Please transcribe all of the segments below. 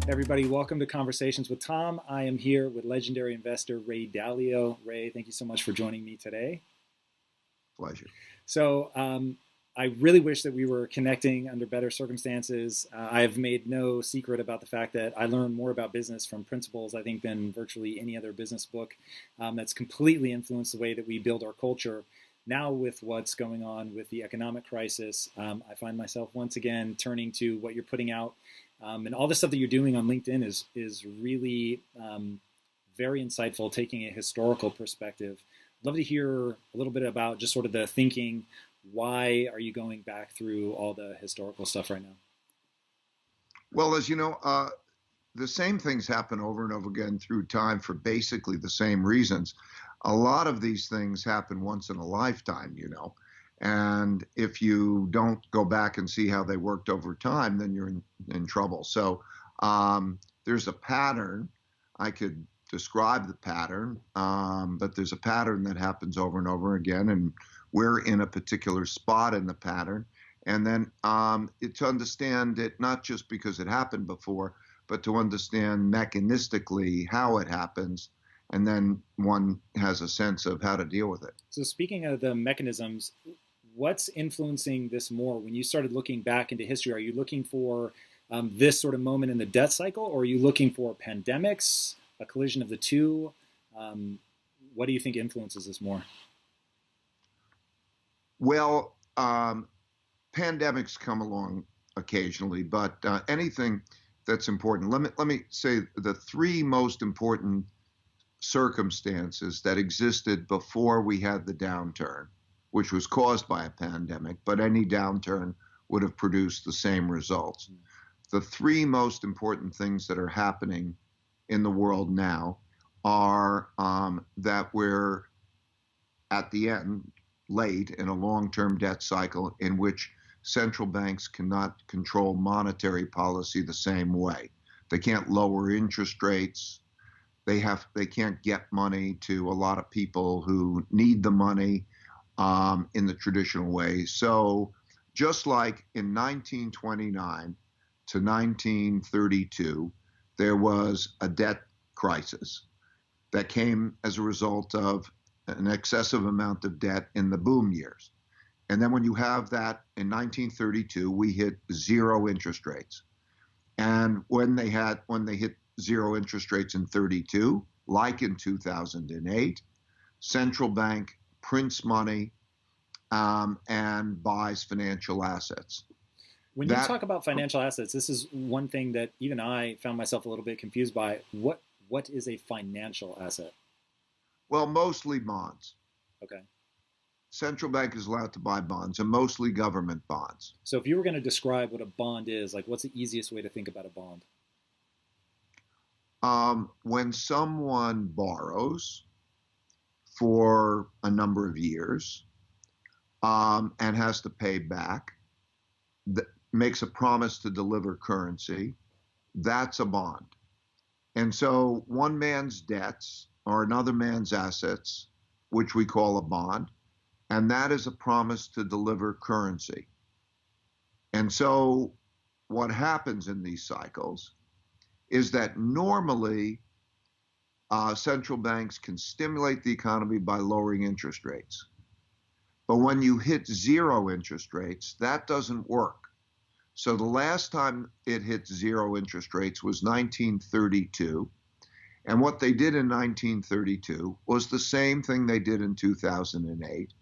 Everybody, welcome to Conversations with Tom. I am here with legendary investor Ray Dalio. Ray, thank you so much for joining me today. Pleasure. So, I really wish that we were connecting under better circumstances. I have made no secret about the fact that I learn more about business from principles, I think, than virtually any other business book. That's completely influenced the way that we build our culture. Now, with what's going on with the economic crisis, I find myself once again turning to what you're putting out. And all the stuff that you're doing on LinkedIn is really very insightful, taking a historical perspective. I'd love to hear a little bit about just sort of the thinking. Why are you going back through all the historical stuff right now? Well, as you know, the same things happen over and over again through time for basically the same reasons. A lot of these things happen once in a lifetime, and if you don't go back and see how they worked over time, then you're in trouble. So there's a pattern. I could describe the pattern, but there's a pattern that happens over and over again, and we're in a particular spot in the pattern. And then to understand it, not just because it happened before, but to understand mechanistically how it happens, and then one has a sense of how to deal with it. So speaking of the mechanisms, what's influencing this more? When you started looking back into history, are you looking for this sort of moment in the debt cycle, or are you looking for pandemics, a collision of the two? What do you think influences this more? Well, pandemics come along occasionally, but anything that's important. Let me say the three most important circumstances that existed before we had the downturn, which was caused by a pandemic, but any downturn would have produced the same results. The three most important things that are happening in the world now are that we're at the end, late in a long-term debt cycle in which central banks cannot control monetary policy the same way. They can't lower interest rates. They can't get money to a lot of people who need the money in the traditional way. So just like in 1929 to 1932, there was a debt crisis that came as a result of an excessive amount of debt in the boom years. And then when you have that in 1932, we hit zero interest rates. And when they hit zero interest rates in 32, like in 2008, central bank prints money and buys financial assets. When you talk about financial assets, this is one thing that even I found myself a little bit confused by. What is a financial asset? Well, mostly bonds. Okay. Central bank is allowed to buy bonds, and mostly government bonds. So if you were going to describe what a bond is, like what's the easiest way to think about a bond? When someone borrows for a number of years and has to pay back, makes a promise to deliver currency, that's a bond. And so one man's debts are another man's assets, which we call a bond, and that is a promise to deliver currency. And so what happens in these cycles is that normally central banks can stimulate the economy by lowering interest rates. But when you hit zero interest rates, that doesn't work. So the last time it hit zero interest rates was 1932. And what they did in 1932 was the same thing they did in 2008.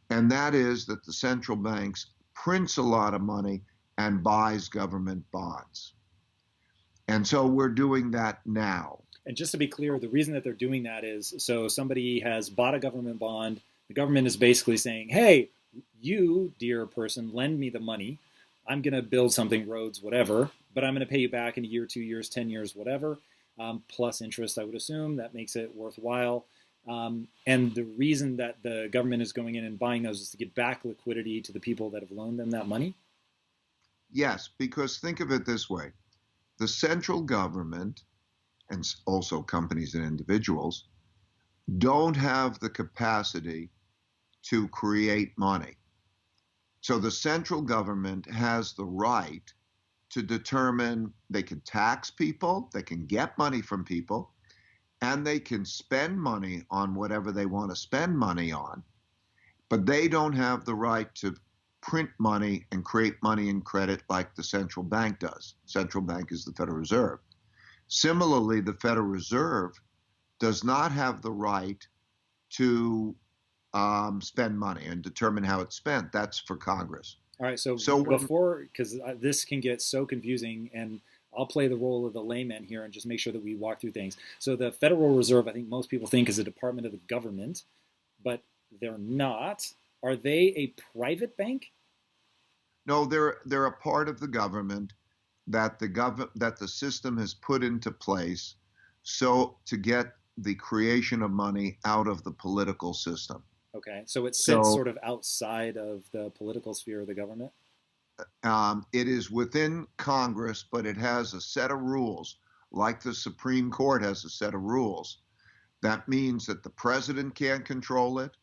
And that is that the central banks prints a lot of money and buys government bonds. And so we're doing that now. And just to be clear, the reason that they're doing that is so somebody has bought a government bond. The government is basically saying, hey, you, dear person, lend me the money. I'm going to build something, roads, whatever, but I'm going to pay you back in a year, 2 years, 10 years, whatever, plus interest, I would assume. That makes it worthwhile. And the reason that the government is going in and buying those is to get back liquidity to the people that have loaned them that money? Yes, because think of it this way. The central government, and also companies and individuals, don't have the capacity to create money. So the central government has the right to determine, they can tax people, they can get money from people, and they can spend money on whatever they want to spend money on, but they don't have the right to print money and create money and credit like the central bank does. Central bank is the Federal Reserve. Similarly, the Federal Reserve does not have the right to spend money and determine how it's spent. That's for Congress. All right. So when, before, because this can get so confusing, and I'll play the role of the layman here and just make sure that we walk through things. So the Federal Reserve, I think most people think, is a department of the government, but they're not. Are they a private bank? No, they're a part of the government that the system has put into place so to get the creation of money out of the political system. Okay, so it sits sort of outside of the political sphere of the government? It is within Congress, but it has a set of rules, like the Supreme Court has a set of rules. That means that the president can't control it,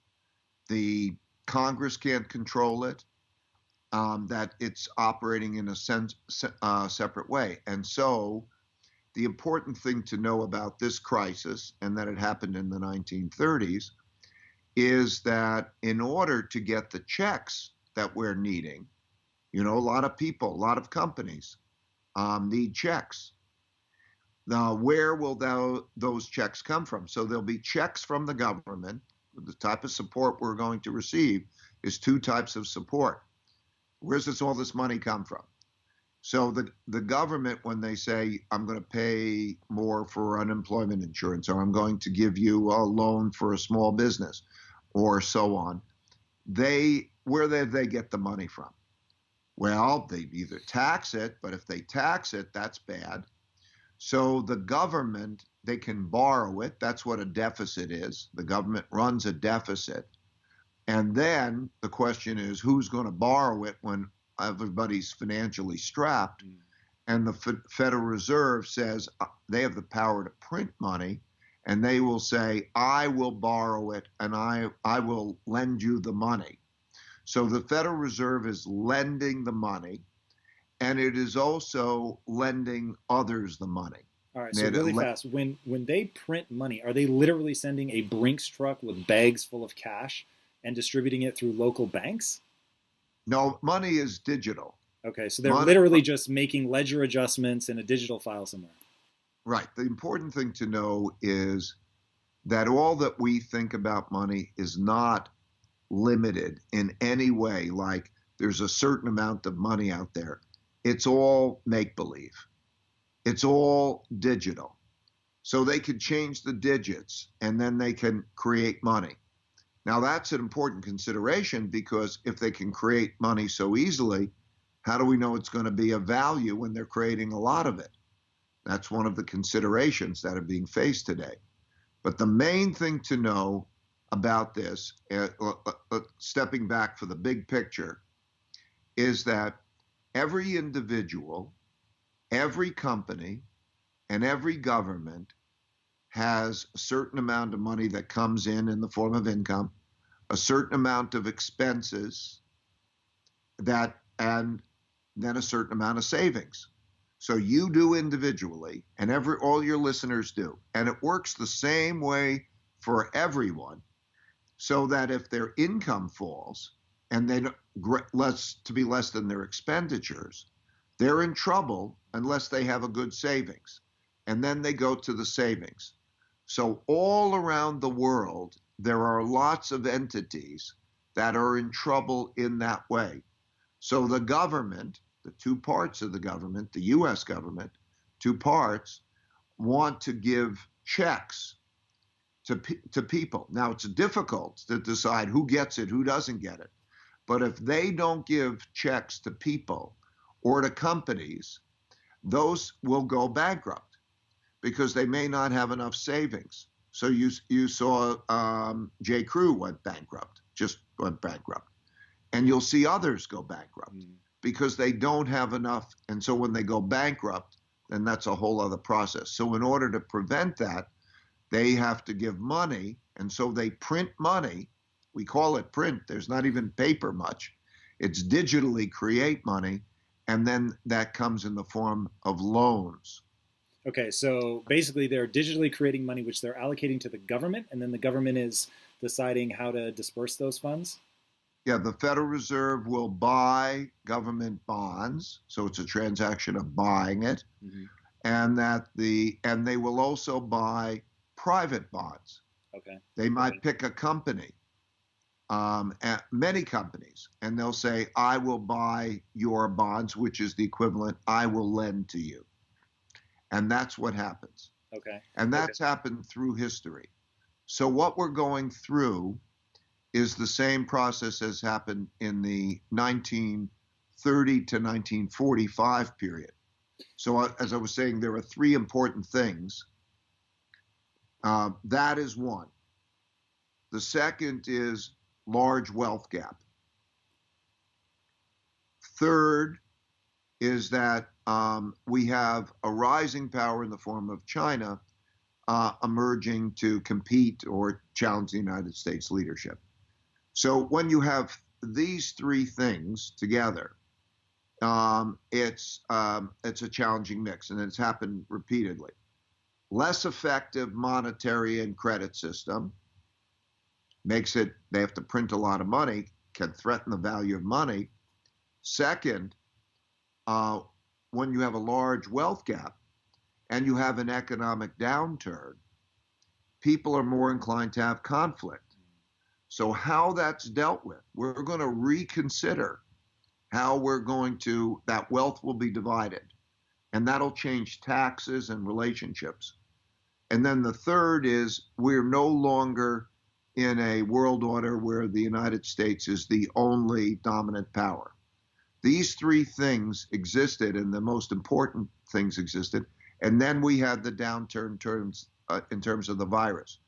the Congress can't control it, that it's operating in a separate way. And so the important thing to know about this crisis, and that it happened in the 1930s, is that in order to get the checks that we're needing, a lot of people, a lot of companies need checks. Now, where will those checks come from? So there'll be checks from the government. The type of support we're going to receive is two types of support. Where does all this money come from? So the government, when they say, I'm going to pay more for unemployment insurance, or I'm going to give you a loan for a small business, or so on, where do they get the money from? Well, they either tax it, but if they tax it, that's bad. So the government, they can borrow it. That's what a deficit is. The government runs a deficit. And then the question is, who's going to borrow it when everybody's financially strapped? And the Federal Reserve says they have the power to print money, and they will say, I will borrow it and I will lend you the money. So the Federal Reserve is lending the money, and it is also lending others the money. All right, so really fast, when they print money, are they literally sending a Brinks truck with bags full of cash and distributing it through local banks? No, money is digital. Okay, so they're literally just making ledger adjustments in a digital file somewhere. Right. The important thing to know is that all that we think about money is not limited in any way, like there's a certain amount of money out there. It's all make-believe. It's all digital. So they could change the digits and then they can create money. Now that's an important consideration, because if they can create money so easily, how do we know it's going to be of value when they're creating a lot of it? That's one of the considerations that are being faced today. But the main thing to know about this, stepping back for the big picture, is that every individual, every company, and every government has a certain amount of money that comes in the form of income, a certain amount of expenses, and then a certain amount of savings. So you do individually, and all your listeners do. And it works the same way for everyone, so that if their income falls and they to be less than their expenditures, they're in trouble unless they have a good savings. And then they go to the savings. So all around the world, there are lots of entities that are in trouble in that way. So the government, the two parts of the government, the U.S. government, two parts, want to give checks to people. Now, it's difficult to decide who gets it, who doesn't get it. But if they don't give checks to people or to companies, those will go bankrupt because they may not have enough savings. So you saw J. Crew just went bankrupt. And you'll see others go bankrupt because they don't have enough. And so when they go bankrupt, then that's a whole other process. So in order to prevent that, they have to give money. And so they print money. We call it print. There's not even paper much. It's digitally create money. and then that comes in the form of loans. Okay, so basically they're digitally creating money which they're allocating to the government, and then the government is deciding how to disperse those funds? Yeah, the Federal Reserve will buy government bonds, so it's a transaction of buying it, Mm-hmm. and they will also buy private bonds. Okay. They might pick a company, many companies, and they'll say, "I will buy your bonds," which is the equivalent, "I will lend to you," and that's what happens. Okay. And that's happened through history. So what we're going through is the same process as happened in the 1930 to 1945 period. So, as I was saying, there are three important things. That is one. The second is large wealth gap. Third is that we have a rising power in the form of China emerging to compete or challenge the United States leadership. So when you have these three things together, it's a challenging mix, and it's happened repeatedly. Less effective monetary and credit system makes it, they have to print a lot of money, can threaten the value of money. Second, when you have a large wealth gap and you have an economic downturn, people are more inclined to have conflict. So how that's dealt with, we're going to reconsider how that wealth will be divided. And that'll change taxes and relationships. And then the third is we're no longer in a world order where the United States is the only dominant power. These three things existed, and the most important things existed. And then we had the downturn in terms of the virus.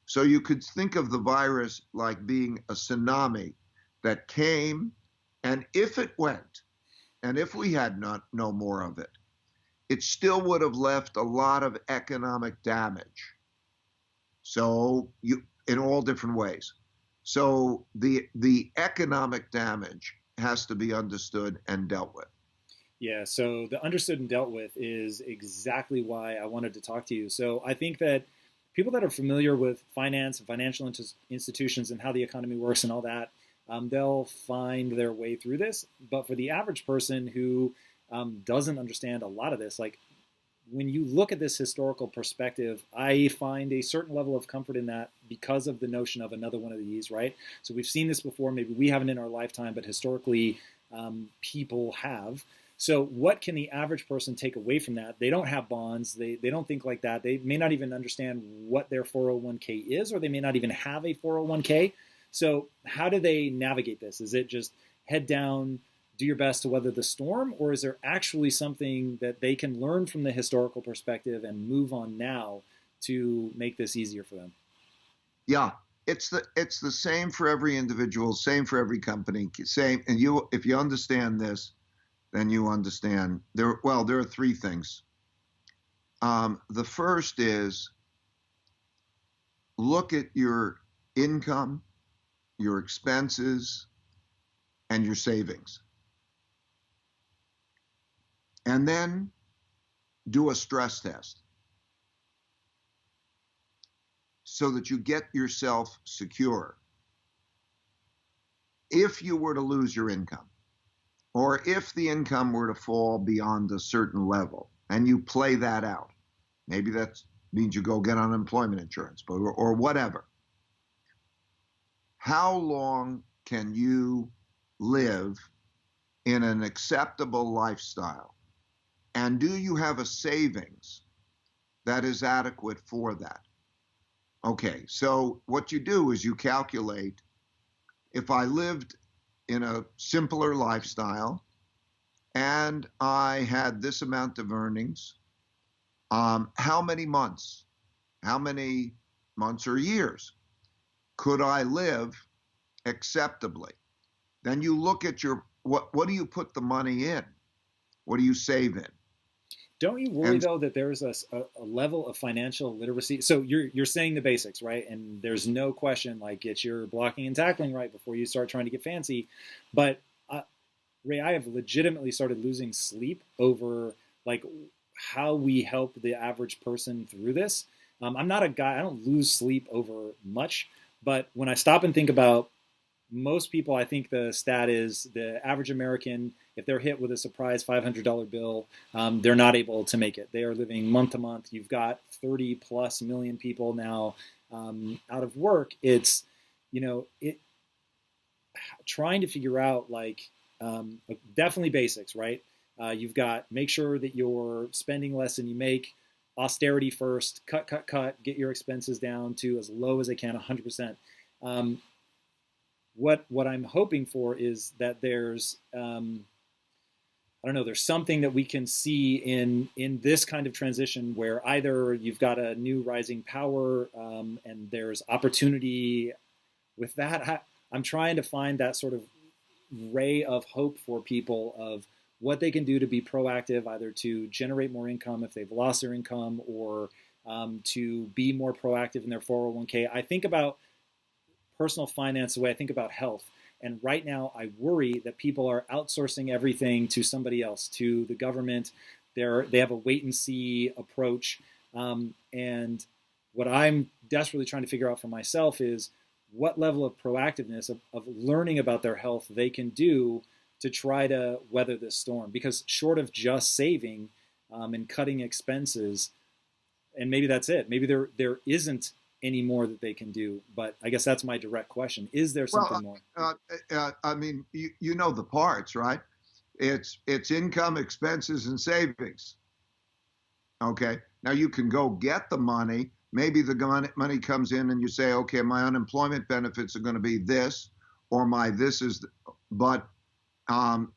So you could think of the virus like being a tsunami that came, and if it went, and if we had no more of it, it still would have left a lot of economic damage. So in all different ways. So the economic damage has to be understood and dealt with. Yeah, so the understood and dealt with is exactly why I wanted to talk to you. So I think that people that are familiar with finance and financial institutions and how the economy works and all that, they'll find their way through this. But for the average person who doesn't understand a lot of this, like when you look at this historical perspective, I find a certain level of comfort in that because of the notion of another one of these, right? So we've seen this before. Maybe we haven't in our lifetime, but historically people have. So what can the average person take away from that? They don't have bonds. They don't think like that. They may not even understand what their 401k is, or they may not even have a 401k. So how do they navigate this? Is it just head down, do your best to weather the storm, or is there actually something that they can learn from the historical perspective and move on now to make this easier for them? Yeah, it's the same for every individual, same for every company, same. And if you understand this, then you understand there are three things. The first is look at your income, your expenses, and your savings. And then do a stress test so that you get yourself secure. If you were to lose your income, or if the income were to fall beyond a certain level, and you play that out, maybe that means you go get unemployment insurance, or whatever. How long can you live in an acceptable lifestyle? And do you have a savings that is adequate for that? Okay, so what you do is you calculate, if I lived in a simpler lifestyle and I had this amount of earnings, how many months or years could I live acceptably? Then you look at what do you put the money in? What do you save in? Don't you worry, though, that there's a level of financial literacy? So you're saying the basics, right? And there's no question, like, get your blocking and tackling right before you start trying to get fancy. But Ray, I have legitimately started losing sleep over like how we help the average person through this. I'm not a guy, I don't lose sleep over much, but when I stop and think about most people, I think the stat is the average American, if they're hit with a surprise $500 bill, they're not able to make it. They are living month to month. You've got 30 plus million people now out of work. It's, it trying to figure out definitely basics, right? You've got make sure that you're spending less than you make, austerity first, cut, get your expenses down to as low as they can, 100%. What I'm hoping for is that there's I don't know, there's something that we can see in this kind of transition where either you've got a new rising power and there's opportunity with that. I'm trying to find that sort of ray of hope for people of what they can do to be proactive, either to generate more income if they've lost their income or to be more proactive in their 401k. I think about personal finance the way I think about health. And right now, I worry that people are outsourcing everything to somebody else, to the government. They have a wait and see approach. And what I'm desperately trying to figure out for myself is what level of proactiveness, of learning about their health they can do to try to weather this storm. Because short of just saving and cutting expenses, and maybe that's it. Maybe there isn't any more that they can do. But I guess that's my direct question. Is there something more? I mean, you know the parts, right? It's income, expenses, and savings. Okay. Now you can go get the money. Maybe the money comes in and you say, okay, my unemployment benefits are going to be this, or my this is, but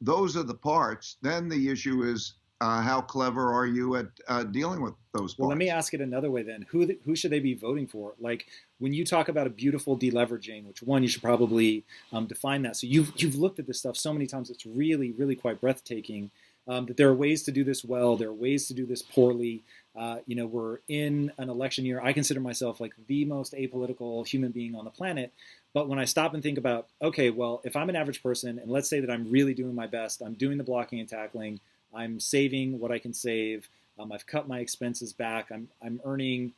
those are the parts. Then the issue is how clever are you at dealing with those parts? Well, let me ask it another way then. Who should they be voting for? Like when you talk about a beautiful deleveraging, which one you should probably define that. So you've looked at this stuff so many times. It's really, really quite breathtaking. That there are ways to do this well. There are ways to do this poorly. We're in an election year. I consider myself like the most apolitical human being on the planet. But when I stop and think about, okay, well, if I'm an average person, and let's say that I'm really doing my best, I'm doing the blocking and tackling, I'm saving what I can save, I've cut my expenses back, I'm earning,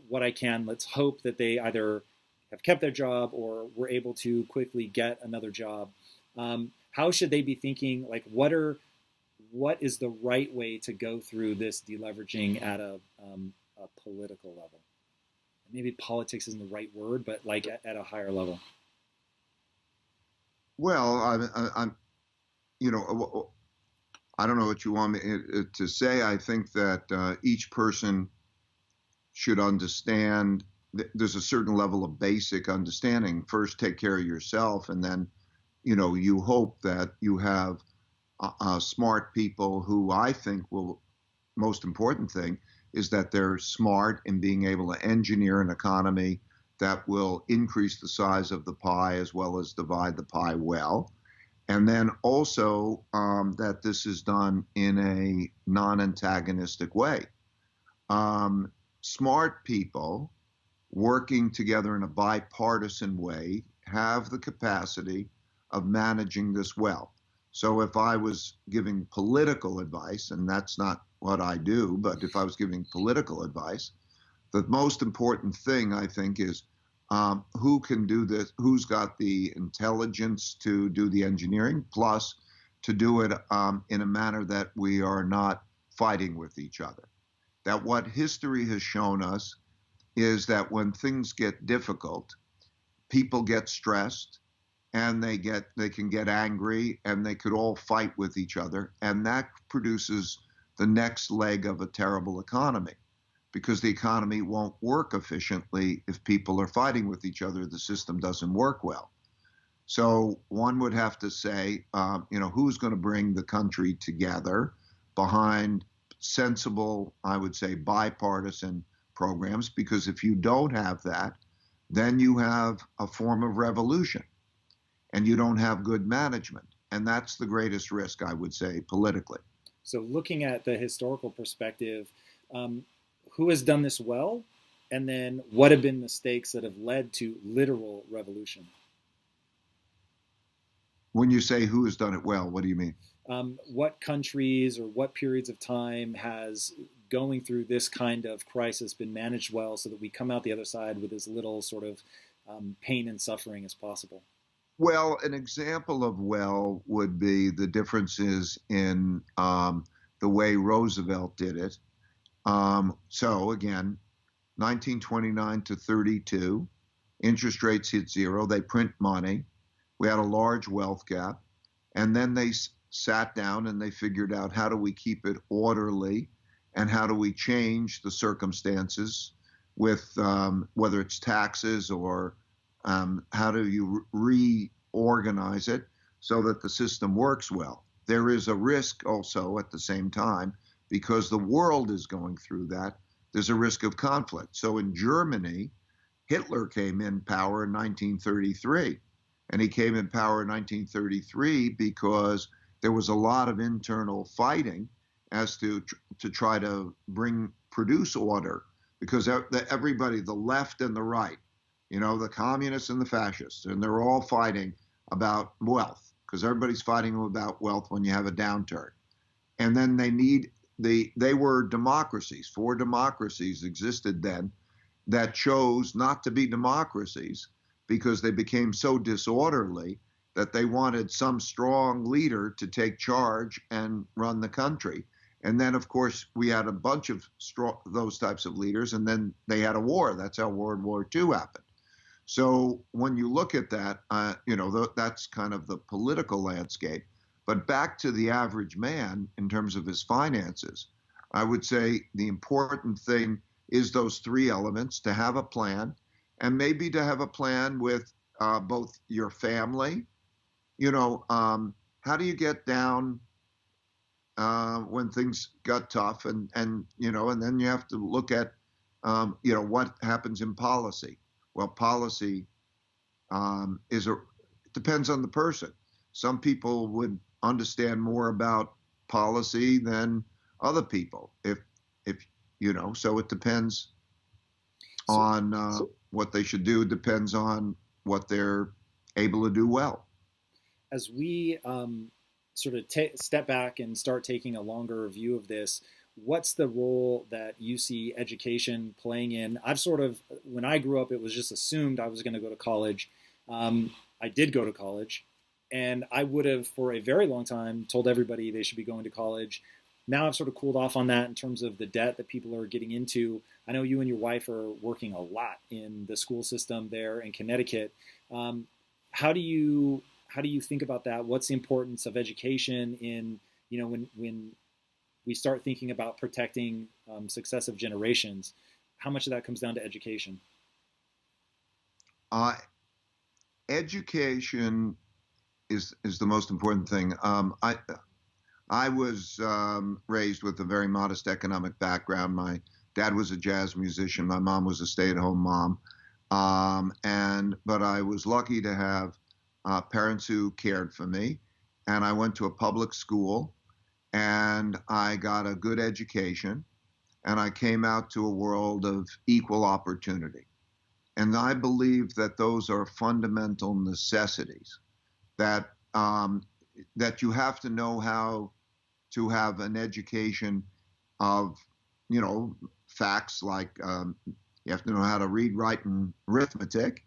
what I can. Let's hope that they either have kept their job or were able to quickly get another job. How should they be thinking? Like, what is the right way to go through this deleveraging at a political level? Maybe politics isn't the right word, but like at a higher level. Well, I'm I don't know what you want me to say. I think that each person should understand. There's a certain level of basic understanding. First, take care of yourself, and then, you hope that you have smart people who I think will. Most important thing is that they're smart in being able to engineer an economy that will increase the size of the pie as well as divide the pie well. And then also that this is done in a non-antagonistic way. Smart people working together in a bipartisan way have the capacity of managing this well. So if I was giving political advice, and that's not what I do, but if I was giving political advice, the most important thing I think is who can do this, who's got the intelligence to do the engineering, plus to do it in a manner that we are not fighting with each other. That what history has shown us is that when things get difficult, people get stressed, and they can get angry, and they could all fight with each other, and that produces the next leg of a terrible economy, because the economy won't work efficiently if people are fighting with each other. The system doesn't work well. So one would have to say, who's going to bring the country together behind sensible, I would say, bipartisan programs, because if you don't have that, then you have a form of revolution, and you don't have good management. And that's the greatest risk, I would say, politically. So looking at the historical perspective, who has done this well? And then what have been mistakes that have led to literal revolution? When you say who has done it well, what do you mean? What countries or what periods of time has going through this kind of crisis been managed well so that we come out the other side with as little sort of pain and suffering as possible? Well, an example of well would be the differences in the way Roosevelt did it. So again, 1929 to 32, interest rates hit zero. They print money. We had a large wealth gap. And then they sat down and they figured out how do we keep it orderly and how do we change the circumstances with whether it's taxes or how do you reorganize it so that the system works well. There is a risk also at the same time because the world is going through that. There's a risk of conflict. So in Germany, Hitler came in power in 1933. And he came in power in 1933 because there was a lot of internal fighting as to try to produce order because everybody, the left and the right, the communists and the fascists, and they're all fighting about wealth because everybody's fighting about wealth when you have a downturn. And then they were democracies. 4 democracies existed then that chose not to be democracies because they became so disorderly that they wanted some strong leader to take charge and run the country. And then, of course, we had a bunch of those types of leaders, and then they had a war. That's how World War II happened. So when you look at that, that's kind of the political landscape. But back to the average man in terms of his finances, I would say the important thing is those 3 elements: to have a plan, and maybe to have a plan with both your family. How do you get down when things got tough, and then you have to look at what happens in policy. Well, policy depends on the person. Some people would understand more about policy than other people. So it depends on what they should do. Depends on what they're able to do well. As we sort of step back and start taking a longer view of this, what's the role that you see education playing in? When I grew up, it was just assumed I was going to go to college. I did go to college, and I would have, for a very long time, told everybody they should be going to college. Now I've sort of cooled off on that in terms of the debt that people are getting into. I know you and your wife are working a lot in the school system there in Connecticut. How do you think about that? What's the importance of education in, when we start thinking about protecting successive generations? How much of that comes down to education? Education is the most important thing. I was raised with a very modest economic background. My dad was a jazz musician. My mom was a stay-at-home mom. But I was lucky to have parents who cared for me. And I went to a public school and I got a good education. And I came out to a world of equal opportunity. And I believe that those are fundamental necessities that you have to know how to have an education of, facts like you have to know how to read, write, and arithmetic,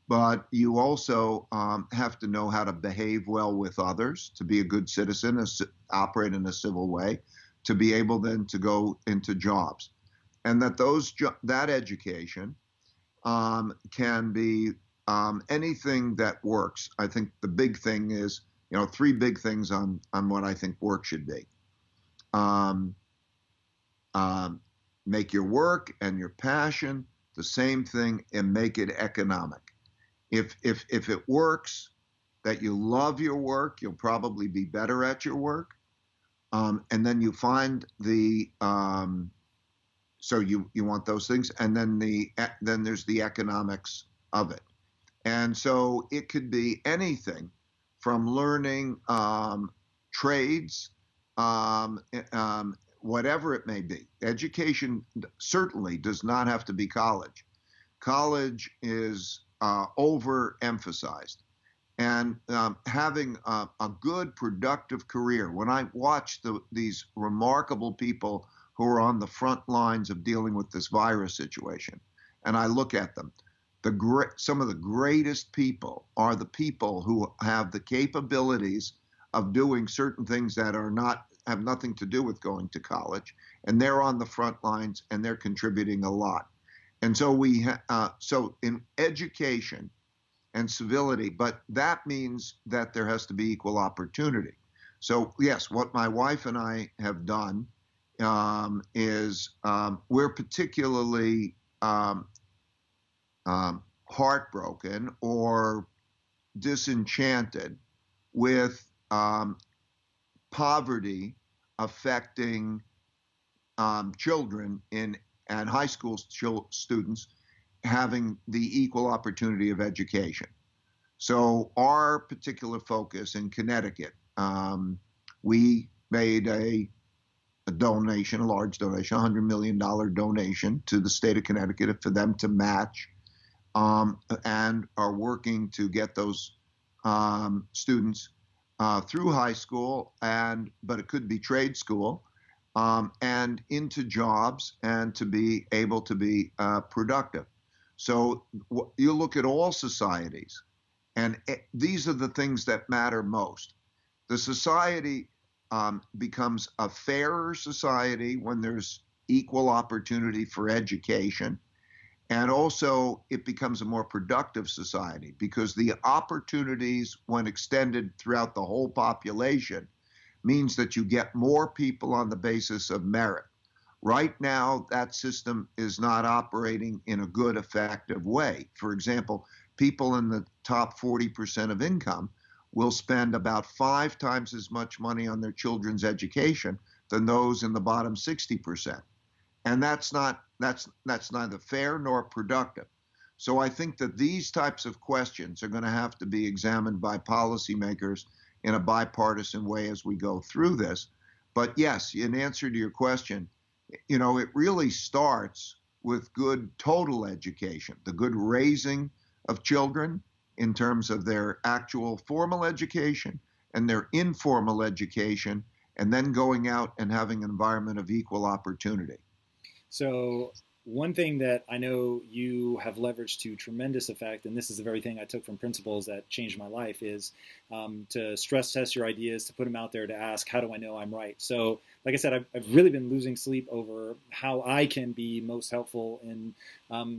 but you also have to know how to behave well with others, to be a good citizen, operate in a civil way, to be able then to go into jobs. And that education can be anything that works. I think the big thing is, 3 big things on what I think work should be. Make your work and your passion the same thing and make it economic. If it works, that you love your work, you'll probably be better at your work. And then you find so you want those things, and then there's the economics of it. And so it could be anything from learning trades, whatever it may be. Education certainly does not have to be college. College is overemphasized. and having a good, productive career. When I watch these remarkable people who are on the front lines of dealing with this virus situation, and I look at them, some of the greatest people are the people who have the capabilities of doing certain things that are not have nothing to do with going to college, and they're on the front lines and they're contributing a lot. And so so in education and civility, but that means that there has to be equal opportunity. So yes, what my wife and I have done is we're particularly heartbroken or disenchanted with poverty affecting children and high school students having the equal opportunity of education. So our particular focus in Connecticut, we made a donation, a large donation, $100 million donation to the state of Connecticut for them to match, and are working to get those students through high school, but it could be trade school, and into jobs and to be able to be productive. So you look at all societies, and these are the things that matter most. The society becomes a fairer society when there's equal opportunity for education. And also, it becomes a more productive society because the opportunities, when extended throughout the whole population, means that you get more people on the basis of merit. Right now, that system is not operating in a good, effective way. For example, people in the top 40% of income will spend about 5 times as much money on their children's education than those in the bottom 60%. And that's neither fair nor productive. So I think that these types of questions are going to have to be examined by policymakers in a bipartisan way as we go through this. But yes, in answer to your question, it really starts with good total education, the good raising of children in terms of their actual formal education and their informal education, and then going out and having an environment of equal opportunity. So one thing that I know you have leveraged to tremendous effect, and this is the very thing I took from principles that changed my life, is to stress test your ideas, to put them out there, to ask, how do I know I'm right? So like I said, I've really been losing sleep over how I can be most helpful in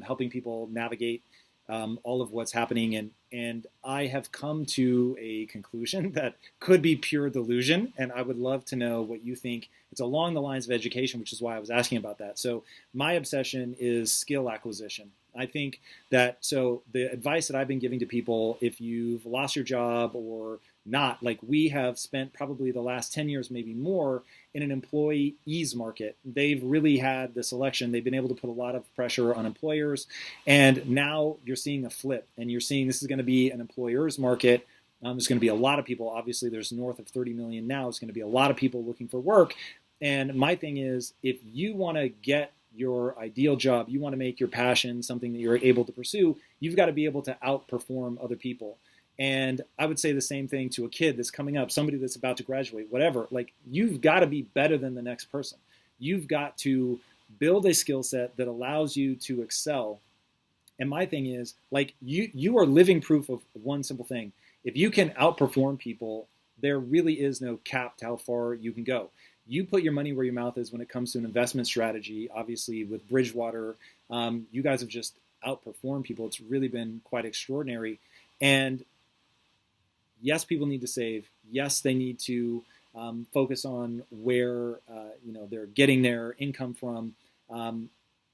helping people navigate all of what's happening. And I have come to a conclusion that could be pure delusion. And I would love to know what you think. It's along the lines of education, which is why I was asking about that. So my obsession is skill acquisition. I think that, so the advice that I've been giving to people, if you've lost your job or not, like we have spent probably the last 10 years, maybe more, in an employees market. They've really had this election. They've been able to put a lot of pressure on employers. And now you're seeing a flip, and you're seeing this is going to be an employers market. There's going to be a lot of people. Obviously, there's north of 30 million now. It's going to be a lot of people looking for work. And my thing is, if you want to get your ideal job, you want to make your passion something that you're able to pursue, you've got to be able to outperform other people. And I would say the same thing to a kid that's coming up, somebody that's about to graduate, whatever. Like, you've got to be better than the next person. You've got to build a skill set that allows you to excel. And my thing is, like, you are living proof of one simple thing. If you can outperform people, there really is no cap to how far you can go. You put your money where your mouth is when it comes to an investment strategy. Obviously, with Bridgewater, you guys have just outperformed people. It's really been quite extraordinary. And yes, people need to save. Yes, they need to focus on where they're getting their income from.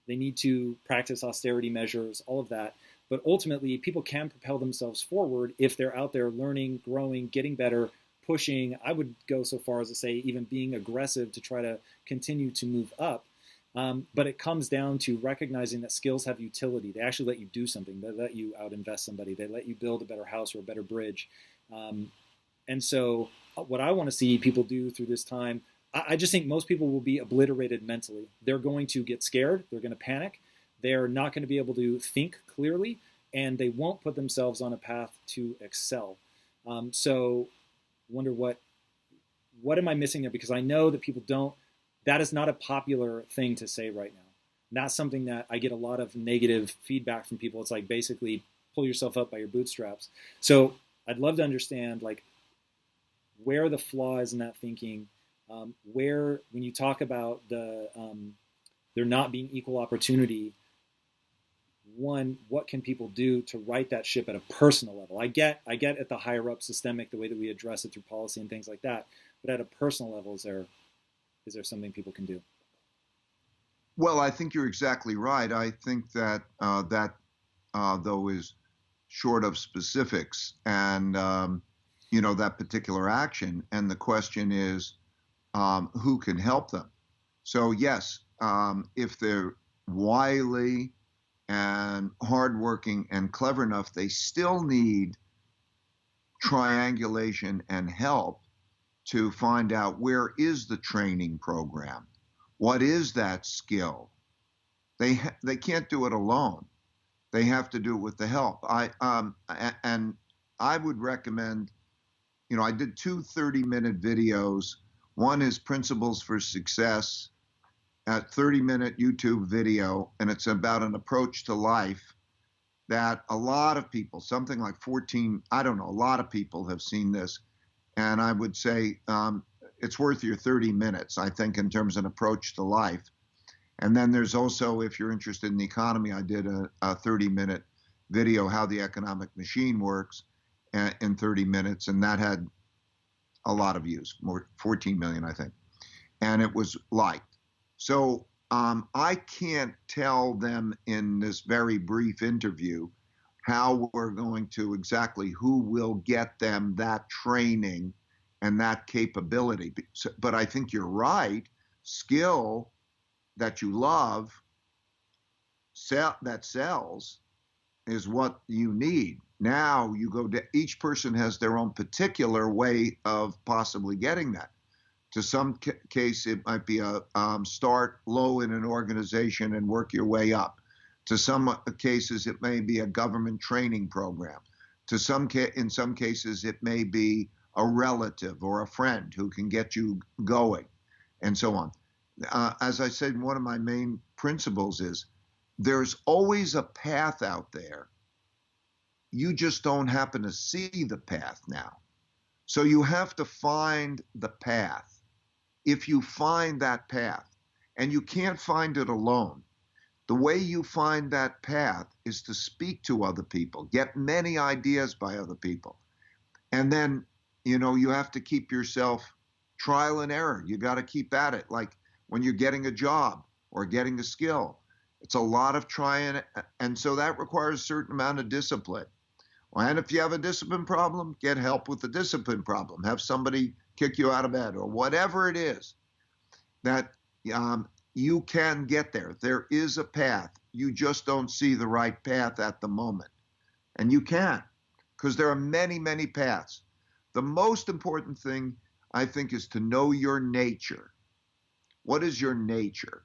They need to practice austerity measures, all of that. But ultimately, people can propel themselves forward if they're out there learning, growing, getting better, pushing. I would go so far as to say even being aggressive to try to continue to move up. But it comes down to recognizing that skills have utility. They actually let you do something. They let you outinvest somebody. They let you build a better house or a better bridge. And so what I want to see people do through this time, I just think most people will be obliterated mentally. They're going to get scared. They're going to panic. They're not going to be able to think clearly, and they won't put themselves on a path to excel. So wonder what am I missing there? Because I know that people don't, that is not a popular thing to say right now. Not something that I get a lot of negative feedback from people. It's like basically pull yourself up by your bootstraps. So I'd love to understand like where the flaw is in that thinking, where when you talk about there not being equal opportunity, one, what can people do to right that ship at a personal level? I get at the higher up systemic, the way that we address it through policy and things like that. But at a personal level, is there something people can do? Well, I think you're exactly right. I think that though is short of specifics and that particular action. And the question is, who can help them? So yes, if they're wily and hardworking and clever enough, they still need triangulation and help to find out where is the training program, what is that skill. They can't do it alone. They have to do it with the help. And I would recommend. I did two 30-minute videos. One is Principles for Success, a 30-minute YouTube video, and it's about an approach to life that a lot of people, something like 14, I don't know, a lot of people have seen this. And I would say it's worth your 30 minutes, I think, in terms of an approach to life. And then there's also, if you're interested in the economy, I did a 30-minute video, How the Economic Machine Works, in 30 minutes. And that had a lot of views, more 14 million, I think. And it was liked. So I can't tell them in this very brief interview how we're going to exactly who will get them that training and that capability. But I think you're right. Skill that you love, that sells, is what you need. Now you go to each person has their own particular way of possibly getting that. To some case, it might be a start low in an organization and work your way up. To some cases, it may be a government training program. In some cases, it may be a relative or a friend who can get you going, and so on. As I said, one of my main principles is there's always a path out there. You just don't happen to see the path now. So you have to find the path. If you find that path, and you can't find it alone, the way you find that path is to speak to other people, get many ideas by other people. And then, you have to keep yourself trial and error. You got to keep at it. Like when you're getting a job or getting a skill, it's a lot of trying. And so that requires a certain amount of discipline. And if you have a discipline problem, get help with the discipline problem. Have somebody kick you out of bed or whatever it is that you can get there. There is a path. You just don't see the right path at the moment. And you can, because there are many, many paths. The most important thing, I think, is to know your nature. What is your nature?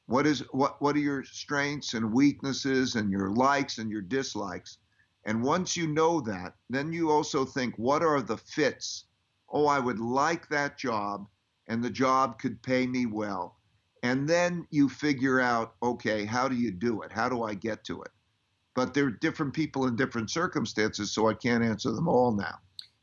What are your strengths and weaknesses and your likes and your dislikes? And once you know that, then you also think, what are the fits? Oh, I would like that job, and the job could pay me well. And then you figure out, okay, how do you do it? How do I get to it? But there are different people in different circumstances, so I can't answer them all now.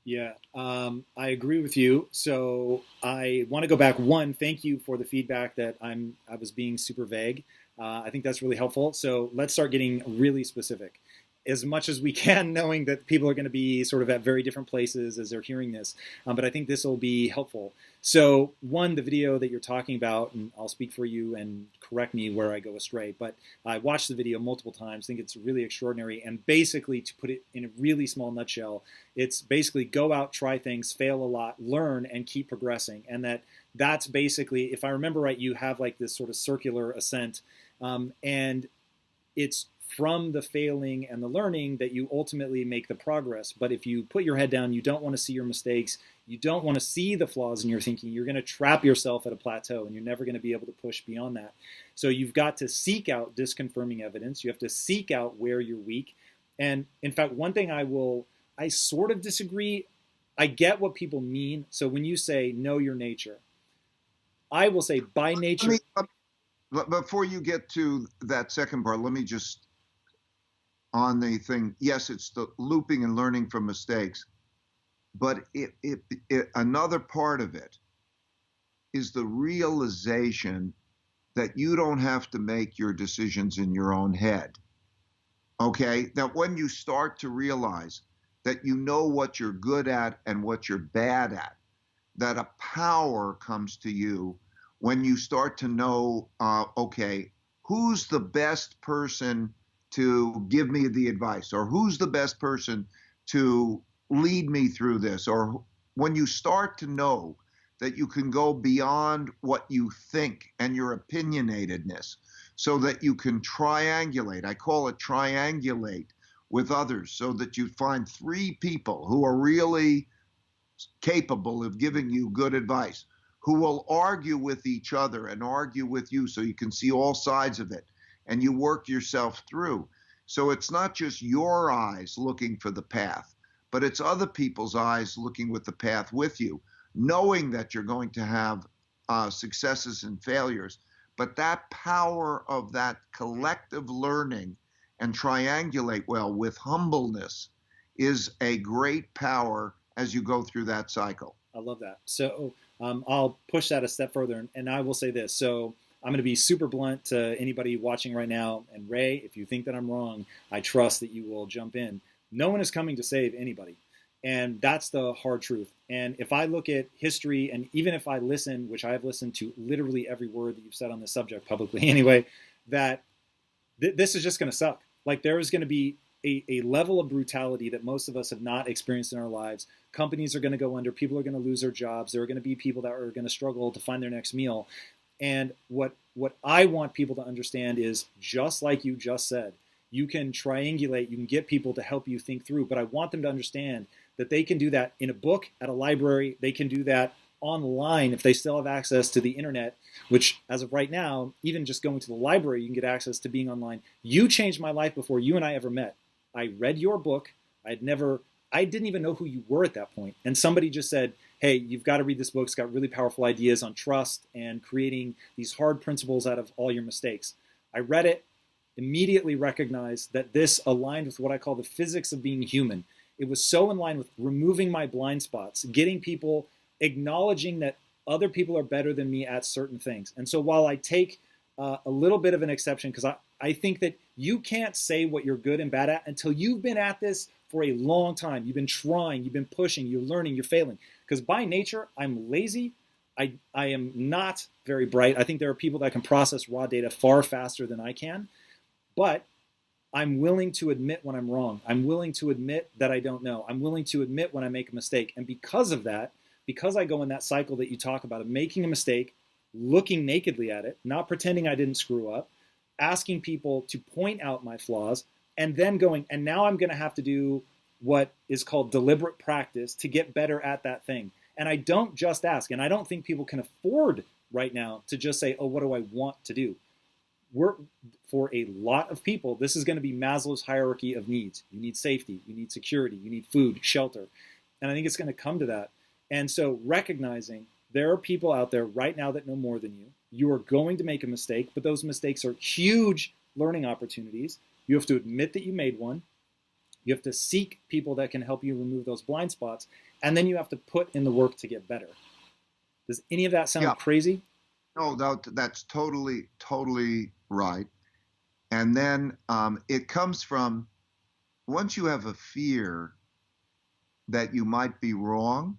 Yeah, I agree with you. So I want to go back. One, thank you for the feedback that I was being super vague. I think that's really helpful. So let's start getting really specific. As much as we can, knowing that people are going to be sort of at very different places as they're hearing this. But I think this will be helpful. So one, the video that you're talking about, and I'll speak for you and correct me where I go astray, but I watched the video multiple times, think it's really extraordinary. And basically, to put it in a really small nutshell, it's basically go out, try things, fail a lot, learn, and keep progressing. And that's basically, if I remember right, you have like this sort of circular ascent. And it's from the failing and the learning that you ultimately make the progress. But if you put your head down, you don't want to see your mistakes, you don't want to see the flaws in your thinking, you're going to trap yourself at a plateau and you're never going to be able to push beyond that. So you've got to seek out disconfirming evidence. You have to seek out where you're weak. And in fact, one thing I will I sort of disagree. I get what people mean. So when you say know your nature, I will say by Let me, nature. before you get to that second part, let me just on the thing. Yes, it's the looping and learning from mistakes, but another part of it is the realization that you don't have to make your decisions in your own head. Okay? That when you start to realize that you know what you're good at and what you're bad at, that a power comes to you when you start to know, okay, who's the best person to give me the advice, or who's the best person to lead me through this, or when you start to know that you can go beyond what you think and your opinionatedness so that you can triangulate. I call it triangulate with others so that you find three people who are really capable of giving you good advice, who will argue with each other and argue with you so you can see all sides of it and you work yourself through. So it's not just your eyes looking for the path, but it's other people's eyes looking with the path with you, knowing that you're going to have successes and failures. But that power of that collective learning and triangulate well with humbleness is a great power as you go through that cycle. I love that. So I'll push that a step further, and I will say this. So I'm going to be super blunt to anybody watching right now. And Ray, if you think that I'm wrong, I trust that you will jump in. No one is coming to save anybody. And that's the hard truth. And if I look at history, and even if I listen, which I have listened to literally every word that you've said on this subject publicly anyway, that this is just going to suck. Like there is going to be a level of brutality that most of us have not experienced in our lives. Companies are going to go under. People are going to lose their jobs. There are going to be people that are going to struggle to find their next meal. And what I want people to understand is, just like you just said, you can triangulate, you can get people to help you think through, but I want them to understand that they can do that in a book, at a library. They can do that online if they still have access to the internet, which as of right now, even just going to the library, you can get access to being online. You changed my life before you and I ever met. I read your book. I didn't even know who you were at that point. And somebody just said, hey, you've got to read this book. It's got really powerful ideas on trust and creating these hard principles out of all your mistakes. I read it, immediately recognized that this aligned with what I call the physics of being human. It was so in line with removing my blind spots, getting people acknowledging that other people are better than me at certain things. And so while I take a little bit of an exception, because I think that you can't say what you're good and bad at until you've been at this for a long time. You've been trying, you've been pushing, you're learning, you're failing. Because by nature, I'm lazy. I am not very bright. I think there are people that can process raw data far faster than I can. But I'm willing to admit when I'm wrong. I'm willing to admit that I don't know. I'm willing to admit when I make a mistake. And because of that, because I go in that cycle that you talk about of making a mistake, looking nakedly at it, not pretending I didn't screw up, asking people to point out my flaws, and then going, and now I'm going to have to do what is called deliberate practice to get better at that thing. And I don't just ask, and I don't think people can afford right now to just say, oh, what do I want to do? For a lot of people, this is going to be Maslow's hierarchy of needs. You need safety, you need security, you need food, shelter. And I think it's going to come to that. And so recognizing there are people out there right now that know more than you. You are going to make a mistake, but those mistakes are huge learning opportunities. You have to admit that you made one. You have to seek people that can help you remove those blind spots. And then you have to put in the work to get better. Does any of that sound crazy? No, that's totally right. And then it comes from once you have a fear that you might be wrong,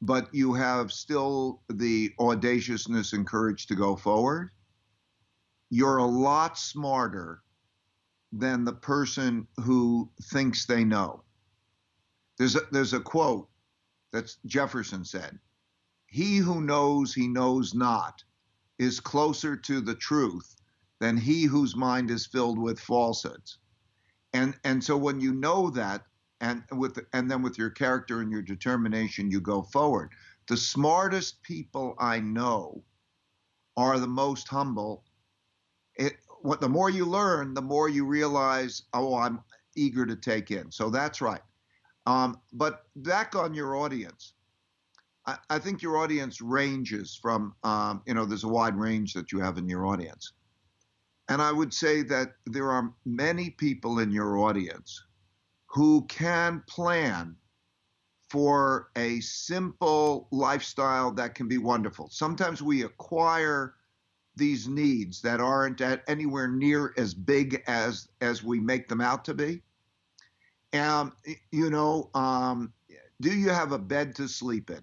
but you have still the audaciousness and courage to go forward, you're a lot smarter than the person who thinks they know. There's a quote that Jefferson said, "He who knows he knows not is closer to the truth than he whose mind is filled with falsehoods." And so when you know that, and then with your character and your determination, you go forward. The smartest people I know are the most humble. The more you learn, the more you realize, oh, I'm eager to take in. So that's right. But back on your audience, I think your audience ranges from, there's a wide range that you have in your audience. And I would say that there are many people in your audience who can plan for a simple lifestyle that can be wonderful. Sometimes we acquire these needs that aren't anywhere near as big as we make them out to be. And do you have a bed to sleep in?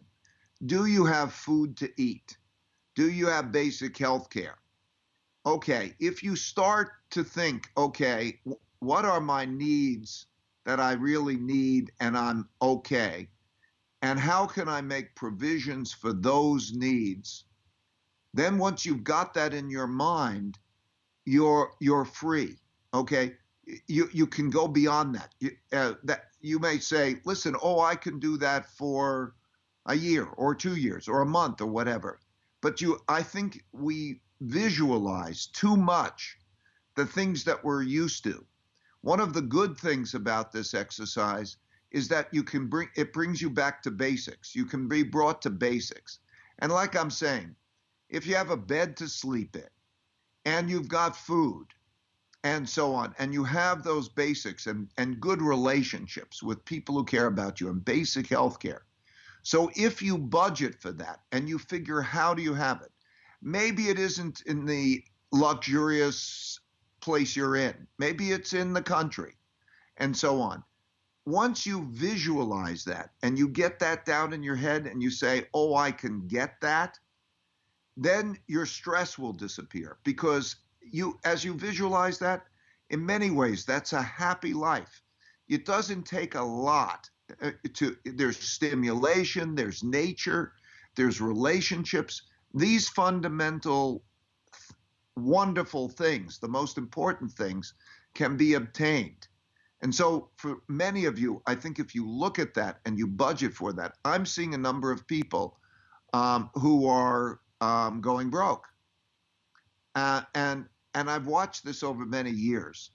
Do you have food to eat? Do you have basic health care? Okay, if you start to think, okay, what are my needs that I really need and I'm okay? And how can I make provisions for those needs? Then once you've got that in your mind, you're free. Okay, you can go beyond that. That you may say, listen, I can do that for a year or 2 years or a month or whatever. But I think we visualize too much the things that we're used to. One of the good things about this exercise is that it brings you back to basics. You can be brought to basics. And like I'm saying, if you have a bed to sleep in and you've got food and so on, and you have those basics and good relationships with people who care about you and basic health care. So if you budget for that and you figure how do you have it, maybe it isn't in the luxurious place you're in. Maybe it's in the country and so on. Once you visualize that and you get that down in your head and you say, I can get that, then your stress will disappear because as you visualize that, in many ways, that's a happy life. It doesn't take a lot there's stimulation, there's nature, there's relationships. These fundamental, wonderful things, the most important things, can be obtained. And so for many of you, I think if you look at that and you budget for that, I'm seeing a number of people who are going broke. And I've watched this over many years.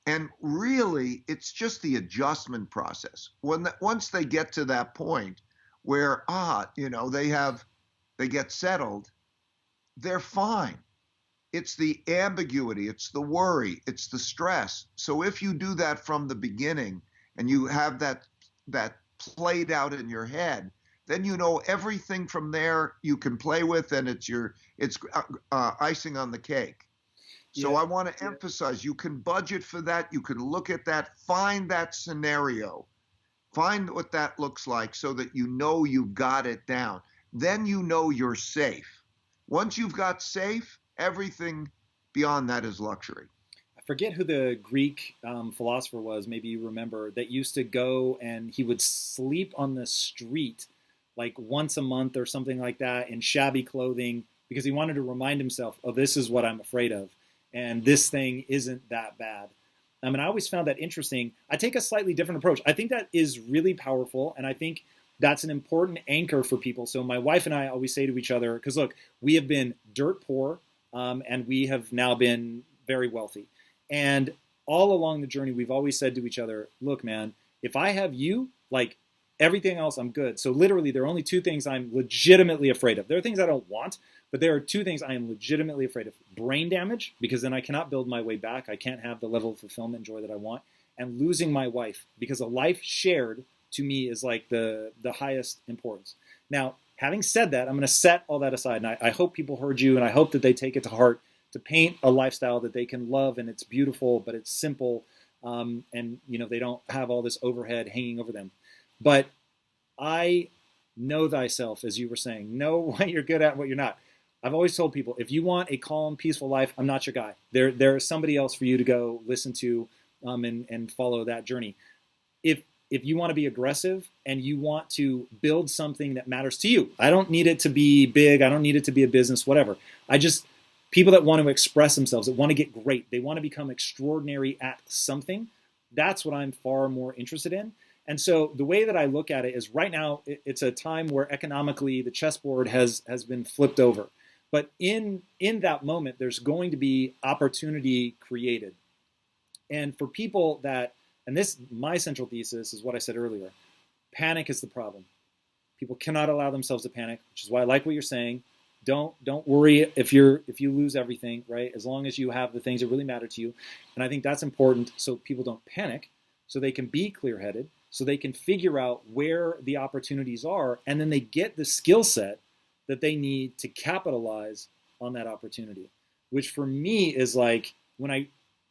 And really, it's just the adjustment process. Once they get to that point where, they get settled, they're fine. It's the ambiguity, it's the worry, it's the stress. So if you do that from the beginning and you have that played out in your head, then everything from there you can play with, and it's icing on the cake. So I want to emphasize, you can budget for that, you can look at that, find that scenario, find what that looks like so that you've got it down. Then you're safe. Once you've got safe, everything beyond that is luxury. I forget who the Greek philosopher was, maybe you remember, that used to go and he would sleep on the street like once a month or something like that in shabby clothing because he wanted to remind himself, this is what I'm afraid of. And this thing isn't that bad. I always found that interesting. I take a slightly different approach. I think that is really powerful, and I think that's an important anchor for people. So my wife and I always say to each other, because look, we have been dirt poor, and we have now been very wealthy. And all along the journey, we've always said to each other, look, man, if I have you, like everything else, I'm good. So literally, there are only two things I'm legitimately afraid of. There are things I don't want, but there are two things I am legitimately afraid of. Brain damage, because then I cannot build my way back. I can't have the level of fulfillment and joy that I want. And losing my wife, because a life shared to me is like the highest importance. Now, having said that, I'm going to set all that aside. And I hope people heard you, and I hope that they take it to heart to paint a lifestyle that they can love, and it's beautiful, but it's simple. And they don't have all this overhead hanging over them. But I know thyself, as you were saying. Know what you're good at and what you're not. I've always told people, if you want a calm, peaceful life, I'm not your guy. There is somebody else for you to go listen to and follow that journey. If you want to be aggressive and you want to build something that matters to you, I don't need it to be big. I don't need it to be a business, whatever. People that want to express themselves, that want to get great, they want to become extraordinary at something, that's what I'm far more interested in. And so the way that I look at it is right now, it's a time where economically the chessboard has been flipped over. But in that moment, there's going to be opportunity created. And for people that, And this, my central thesis is what I said earlier. Panic is the problem. People cannot allow themselves to panic, which is why I like what you're saying. Don't worry if you lose everything, right? As long as you have the things that really matter to you. And I think that's important so people don't panic, so they can be clear-headed, so they can figure out where the opportunities are, and then they get the skill set that they need to capitalize on that opportunity. Which for me is like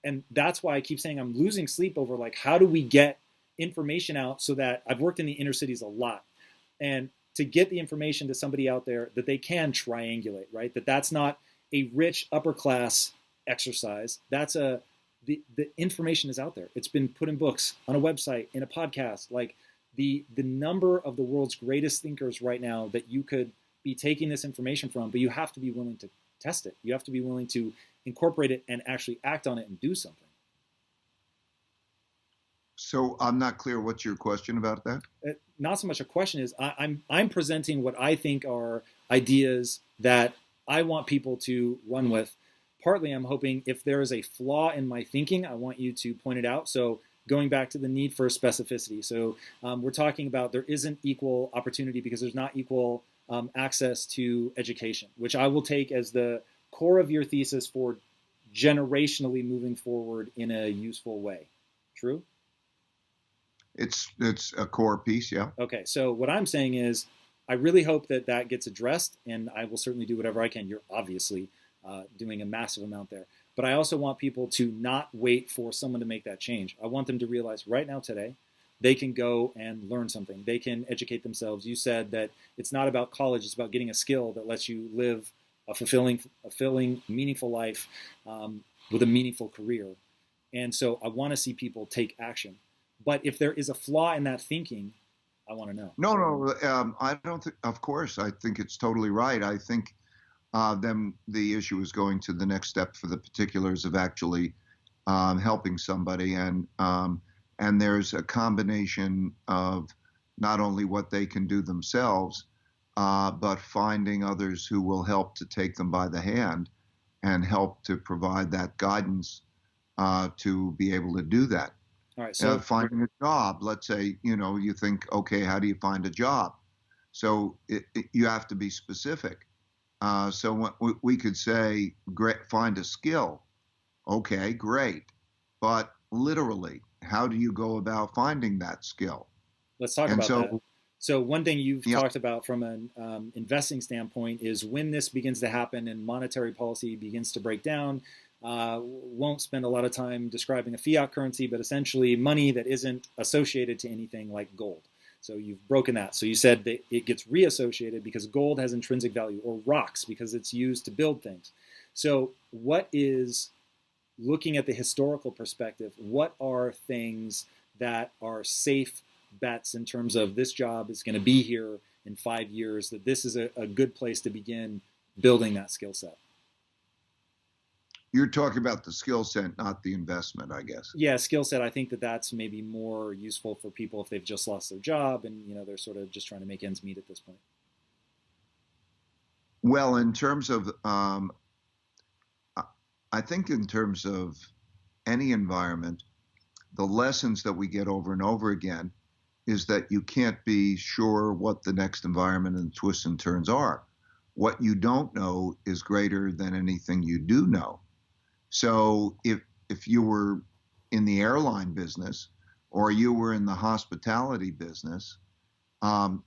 and that's why I keep saying I'm losing sleep over like how do we get information out so that I've worked in the inner cities a lot, and to get the information to somebody out there that they can triangulate, right? That's not a rich upper class exercise. The information is out there. It's been put in books, on a website, in a podcast. Like the number of the world's greatest thinkers right now that you could be taking this information from, but you have to be willing to test it. You have to be willing to incorporate it and actually act on it and do something. So I'm not clear. What's your question about that? Not so much a question is I'm presenting what I think are ideas that I want people to run with. Partly I'm hoping if there is a flaw in my thinking, I want you to point it out. So going back to the need for specificity. So we're talking about there isn't equal opportunity because there's not equal access to education, which I will take as the core of your thesis for generationally moving forward in a useful way. True? It's a core piece, yeah. Okay, so what I'm saying is I really hope that that gets addressed, and I will certainly do whatever I can. You're obviously doing a massive amount there. But I also want people to not wait for someone to make that change. I want them to realize right now, today, they can go and learn something. They can educate themselves. You said that it's not about college. It's about getting a skill that lets you live a fulfilling, meaningful life with a meaningful career. And so I want to see people take action. But if there is a flaw in that thinking, I want to know. No, I don't think, of course, I think it's totally right. I think then the issue is going to the next step for the particulars of actually helping somebody. And there's a combination of not only what they can do themselves, but finding others who will help to take them by the hand and help to provide that guidance to be able to do that. All right, so finding a job, let's say, you think, okay, how do you find a job? So you have to be specific. So we could say, find a skill. Okay, great. But literally, how do you go about finding that skill? Let's talk about that. So one thing you've talked about from an investing standpoint is when this begins to happen and monetary policy begins to break down, won't spend a lot of time describing a fiat currency, but essentially money that isn't associated to anything like gold. So you've broken that. So you said that it gets reassociated because gold has intrinsic value, or rocks because it's used to build things. So what is, looking at the historical perspective, what are things that are safe bets in terms of this job is going to be here in 5 years, that this is a good place to begin building that skill set? You're talking about the skill set, not the investment, I guess. Yeah, skill set. I think that's maybe more useful for people if they've just lost their job and they're sort of just trying to make ends meet at this point. Well, in terms of, I think in terms of any environment, the lessons that we get over and over again is that you can't be sure what the next environment and twists and turns are. What you don't know is greater than anything you do know. So if you were in the airline business or you were in the hospitality business, and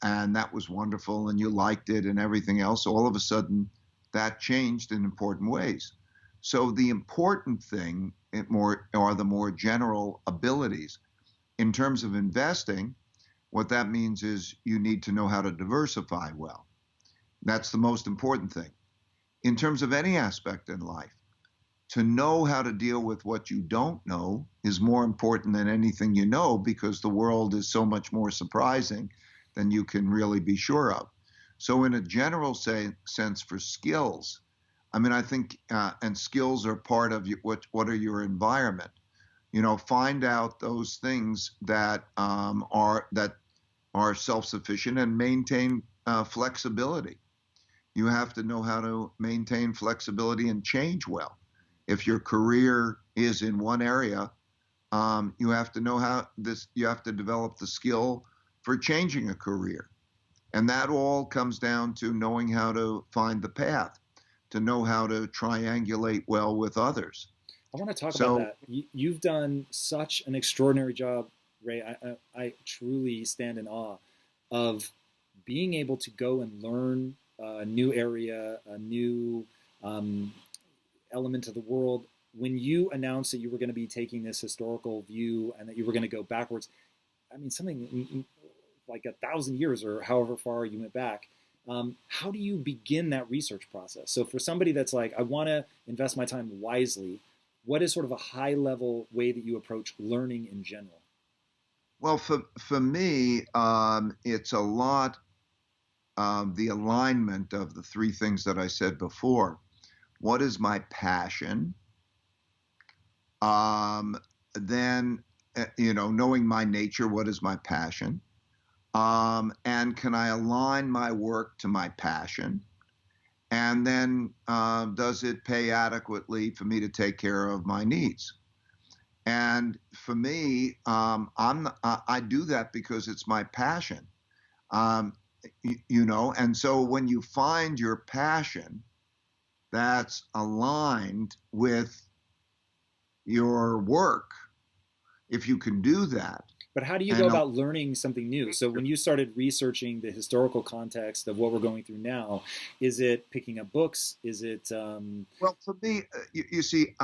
that was wonderful and you liked it and everything else, all of a sudden that changed in important ways. So the important thing are the more general abilities. In terms of investing, what that means is you need to know how to diversify well. That's the most important thing. In terms of any aspect in life, to know how to deal with what you don't know is more important than anything you know, because the world is so much more surprising than you can really be sure of. So in a general sense for skills, I mean, I think, and skills are part of what are your environment. Find out those things that are self-sufficient and maintain flexibility. You have to know how to maintain flexibility and change well. If your career is in one area, You have to know how this, you have to develop the skill for changing a career. And that all comes down to knowing how to find the path, to know how to triangulate well with others. I want to talk about So, that. You've done such an extraordinary job, Ray. I truly stand in awe of being able to go and learn a new area, a new um, element of the world. When you announced that you were going to be taking this historical view and that you were going to go backwards, I mean, something like 1,000 years or however far you went back. How do you begin that research process? So, for somebody that's like, I want to invest my time wisely, what is sort of a high level way that you approach learning in general? well, for me, it's a lot of the alignment of the three things that I said before. What is my passion? Um, then, knowing my nature, what is my passion? And can I align my work to my passion? And then, does it pay adequately for me to take care of my needs? And for me, I do that because it's my passion. Um, and so when you find your passion that's aligned with your work, if you can do that, But how do you go and about learning something new? So when you started researching the historical context of what we're going through now, is it picking up books? Is it well, for me, you see,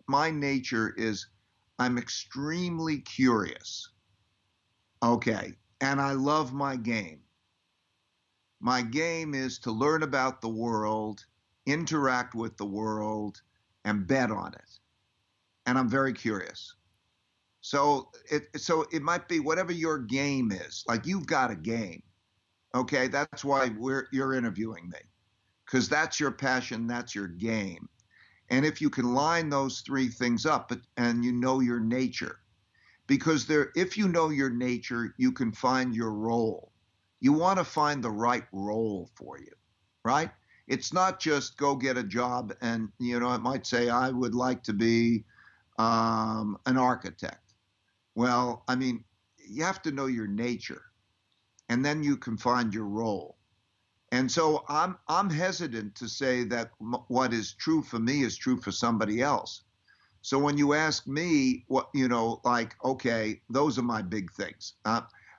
my nature is I'm extremely curious. Okay. And I love my game. My game is to learn about the world, interact with the world, and bet on it. And I'm very curious. So it might be whatever your game is. Like you've got a game. Okay. That's why you're interviewing me. Because that's your passion, that's your game. And if you can line those three things up and you know your nature, because if you know your nature, you can find your role. You want to find the right role for you, right? It's not just go get a job and, it might say, I would like to be an architect. Well, I mean, you have to know your nature and then you can find your role. And so I'm hesitant to say that what is true for me is true for somebody else. So when you ask me what, like, okay, those are my big things.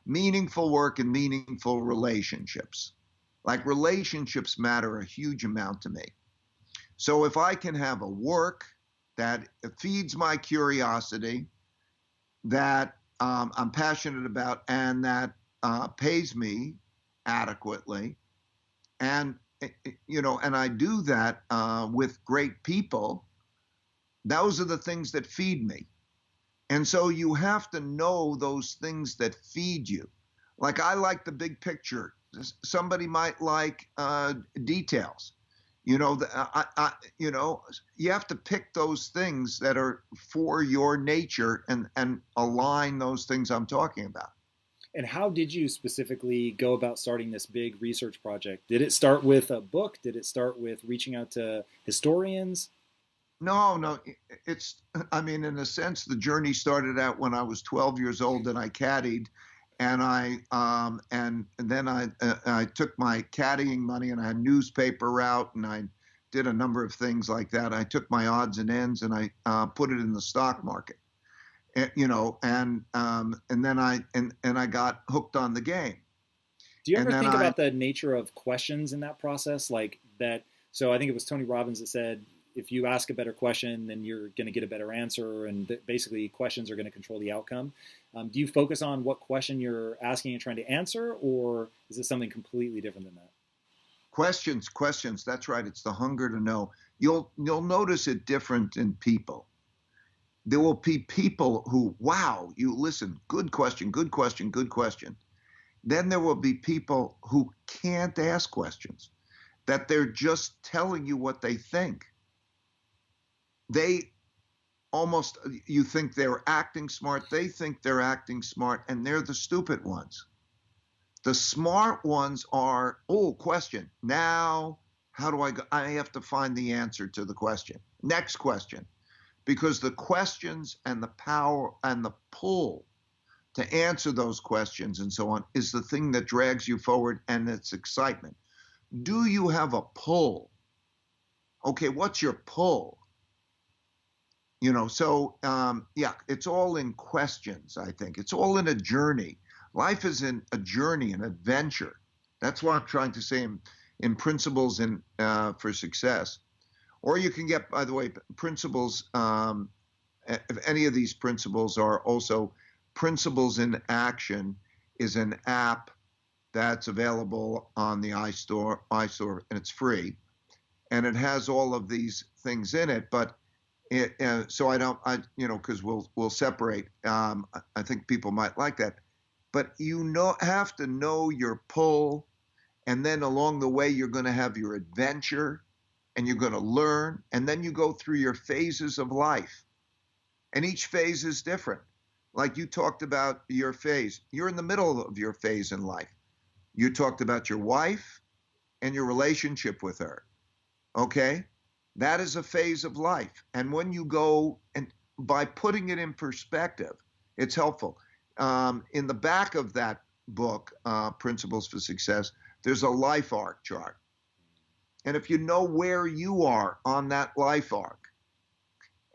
Meaningful work and meaningful relationships. Like relationships matter a huge amount to me. So if I can have a work that feeds my curiosity, that I'm passionate about, and that pays me adequately, and and I do that with great people, those are the things that feed me. And so you have to know those things that feed you. Like I like the big picture. Somebody might like details. You have to pick those things that are for your nature and align those things I'm talking about. and how did you specifically go about starting this big research project? Did it start with a book? Did it start with reaching out to historians? No, no, I mean, in a sense, the journey started out when I was 12 years old and I caddied, and and then I took my caddying money and I had newspaper route and I did a number of things like that. I took my odds and ends and I put it in the stock market, and then I got hooked on the game, Do you and ever then think I about the nature of questions in that process? Like that, so I think it was Tony Robbins that said, if you ask a better question, then you're going to get a better answer. And basically, questions are going to control the outcome. Do you focus on what question you're asking and trying to answer, or is it something completely different than that? questions. That's right. It's the hunger to know. You'll notice it different in people. There will be people who, wow, you listen, good question, good question, good question. Then there will be people who can't ask questions, that they're just telling you what they think. They almost, you think they're acting smart, they think they're acting smart, and they're the stupid ones. The smart ones are, oh, question. Now, how do I go? I have to find the answer to the question. Next question. because the questions and the power and the pull to answer those questions and so on is the thing that drags you forward, and it's excitement. Do you have a pull? Okay, what's your pull? Yeah, it's all in questions, I think. It's all in a journey. Life is in a journey, an adventure. That's what I'm trying to say in principles for success. Or you can get, by the way, principles, if any of these principles are also Principles in Action is an app that's available on the iStore, and it's free. And it has all of these things in it, but so because we'll separate. I think people might like that, but have to know your pull, and then along the way you're going to have your adventure, and you're going to learn, and then you go through your phases of life, and each phase is different. Like you talked about your phase, you're in the middle of your phase in life. You talked about your wife and your relationship with her. Okay? That is a phase of life. And when you go, and by putting it in perspective, it's helpful. In the back of that book, Principles for Success, there's a life arc chart. And if you know where you are on that life arc,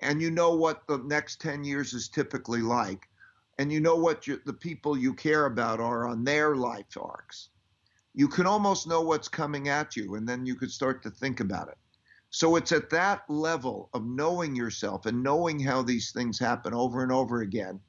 and you know what the next 10 years is typically like, and you know what the people you care about are on their life arcs, you can almost know what's coming at you, and then you could start to think about it. So it's at that level of knowing yourself and knowing how these things happen over and over again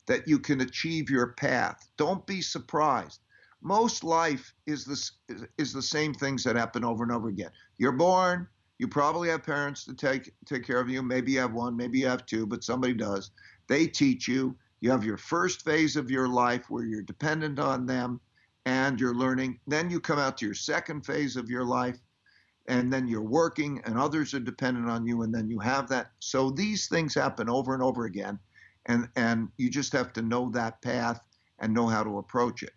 that you can achieve your path. Don't be surprised. Most life is the same things that happen over and over again. You're born, you probably have parents to take care of you. Maybe you have one, maybe you have two, but somebody does. They teach you. You have your first phase of your life where you're dependent on them and you're learning. Then you come out to your second phase of your life, and then you're working and others are dependent on you, and then you have that. So these things happen over and over again, and you just have to know that path and know how to approach it.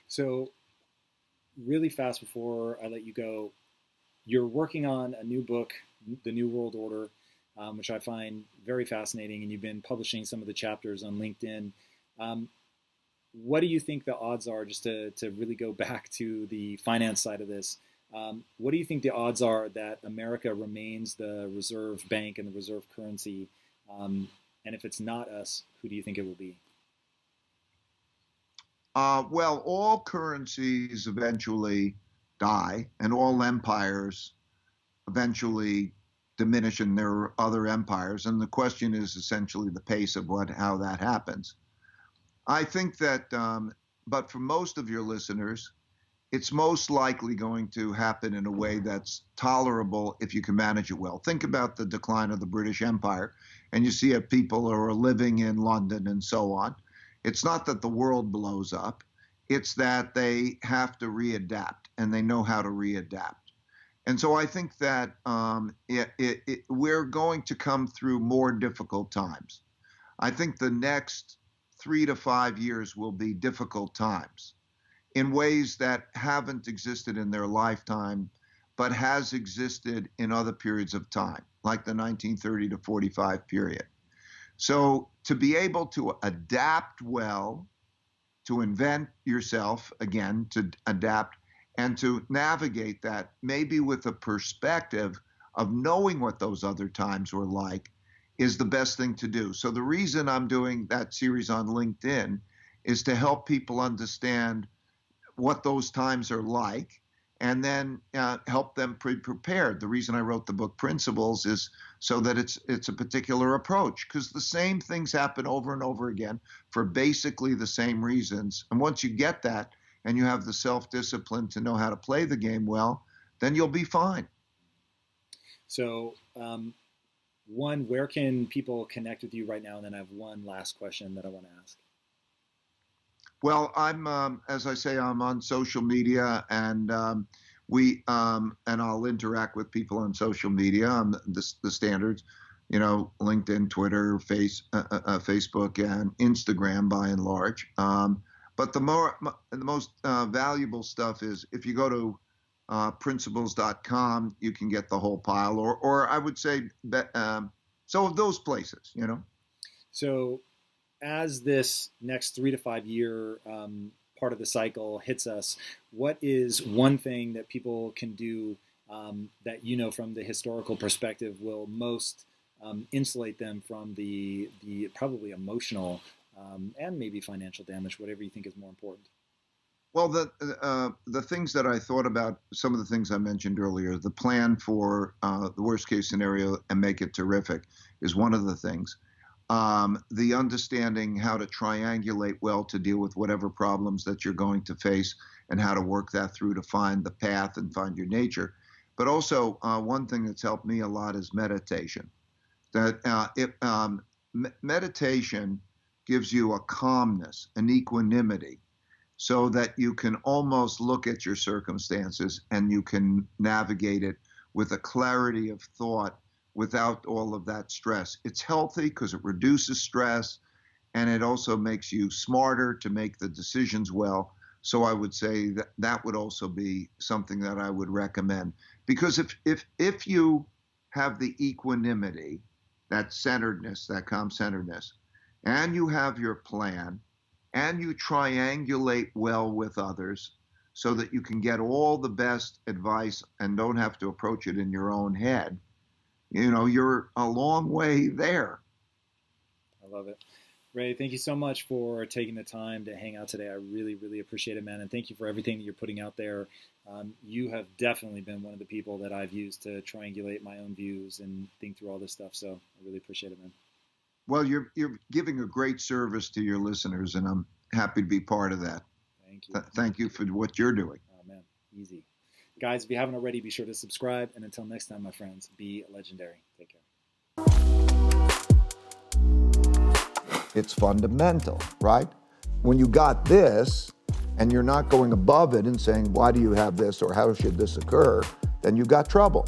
So really fast before I let you go, you're working on a new book, The New World Order, which I find very fascinating, and you've been publishing some of the chapters on LinkedIn. What do you think the odds are, just to really go back to the finance side of this, what do you think the odds are that America remains the reserve bank and the reserve currency? And if it's not us, who do you think it will be? Well, all currencies eventually die, and all empires eventually diminish, and there are other empires. And the question is essentially the pace of how that happens. I think that, but for most of your listeners, it's most likely going to happen in a way that's tolerable if you can manage it well. Think about the decline of the British Empire, and you see people who are living in London and so on. It's not that the world blows up, it's that they have to readapt, and they know how to readapt. And so I think that we're going to come through more difficult times. I think the next 3 to 5 years will be difficult times in ways that haven't existed in their lifetime, but has existed in other periods of time, like the 1930 to 45 period. So to be able to adapt well, to invent yourself, again, to adapt, and to navigate that maybe with a perspective of knowing what those other times were like is the best thing to do. So the reason I'm doing that series on LinkedIn is to help people understand what those times are like, and then help them be prepared. The reason I wrote the book Principles is so that it's a particular approach, because the same things happen over and over again for basically the same reasons. And once you get that, and you have the self-discipline to know how to play the game well, then you'll be fine. So, one, where can people connect with you right now? And then I have one last question that I want to ask. Well, I'm, as I say, I'm on social media, and and I'll interact with people on social media, the standards, LinkedIn, Twitter, Facebook, and Instagram by and large. But the most valuable stuff is if you go to principles.com, you can get the whole pile, or I would say So of those places, So as this next 3 to 5 year part of the cycle hits us, what is one thing that people can do that from the historical perspective will most insulate them from the probably emotional and maybe financial damage, whatever you think is more important? Well, the things that I thought about, some of the things I mentioned earlier, the plan for the worst case scenario and make it terrific is one of the things. The understanding how to triangulate well to deal with whatever problems that you're going to face and how to work that through to find the path and find your nature. But also, one thing that's helped me a lot is meditation. Meditation gives you a calmness, an equanimity, so that you can almost look at your circumstances and you can navigate it with a clarity of thought without all of that stress. It's healthy because it reduces stress, and it also makes you smarter to make the decisions well. So I would say that that would also be something that I would recommend. Because if you have the equanimity, that centeredness, that calm centeredness, and you have your plan, and you triangulate well with others so that you can get all the best advice and don't have to approach it in your own head, you're a long way there. I love it. Ray, thank you so much for taking the time to hang out today. I really, really appreciate it, man. And thank you for everything that you're putting out there. You have definitely been one of the people that I've used to triangulate my own views and think through all this stuff. So I really appreciate it, man. Well, you're giving a great service to your listeners, and I'm happy to be part of that. Thank you. Thank you for what you're doing. Oh, man, easy. Guys, if you haven't already, be sure to subscribe. And until next time, my friends, be legendary. Take care. It's fundamental, right? When you got this and you're not going above it and saying, why do you have this or how should this occur, then you got trouble.